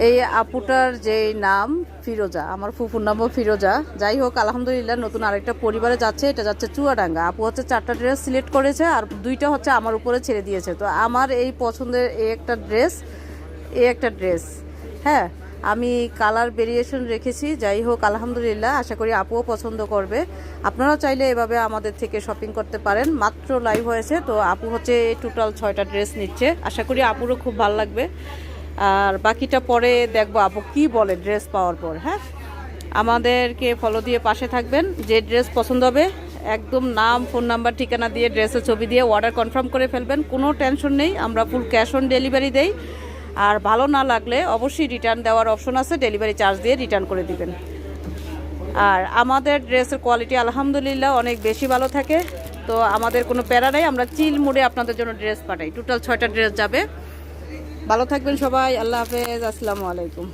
এই আপুটার যে নাম ফিরোজা, আমার ফুফুর নামও ফিরোজা। যাই হোক, আলহামদুলিল্লাহ নতুন আরেকটা পরিবারে যাচ্ছে। এটা যাচ্ছে চুয়াডাঙ্গা। আপু হচ্ছে 4টা ড্রেস সিলেক্ট করেছে আর 2টা হচ্ছে আমার উপরে ছেড়ে দিয়েছে। তো আমার এই পছন্দের এই একটা ড্রেস, হ্যাঁ, আমি কালার ভেরিয়েশন রেখেছি। যাই হোক, আলহামদুলিল্লাহ, আশা করি আপুও পছন্দ করবে। আপনারাও চাইলে এভাবে আমাদের থেকে শপিং করতে পারেন। মাত্র লাইভ হয়েছে তো আপু হচ্ছে টোটাল 6টা ড্রেস নিচ্ছে। আশা করি আপুরও খুব ভালো লাগবে। আর বাকিটা পরে দেখবো আপু কি বলে ড্রেস পাওয়ার পর। হ্যাঁ, আমাদেরকে ফলো দিয়ে পাশে থাকবেন। যে ড্রেস পছন্দ হবে একদম নাম, ফোন নাম্বার, ঠিকানা দিয়ে ড্রেসের ছবি দিয়ে অর্ডার কনফার্ম করে ফেলবেন। কোনো টেনশন নেই, আমরা ফুল ক্যাশ অন ডেলিভারি দেই। আর ভালো না লাগলে অবশ্যই রিটার্ন দেওয়ার অপশন আছে, ডেলিভারি চার্জ দিয়ে রিটার্ন করে দিবেন। আর আমাদের ড্রেসের কোয়ালিটি আলহামদুলিল্লাহ অনেক বেশি ভালো থাকে। তো আমাদের কোনো প্যারা নেই, আমরা চিল মুডে আপনাদের জন্য ড্রেস পাঠাই। টোটাল 6টা ড্রেস যাবে। ভালো থাকবেন সবাই, আল্লাহ হাফেজ, আসসালামু আলাইকুম।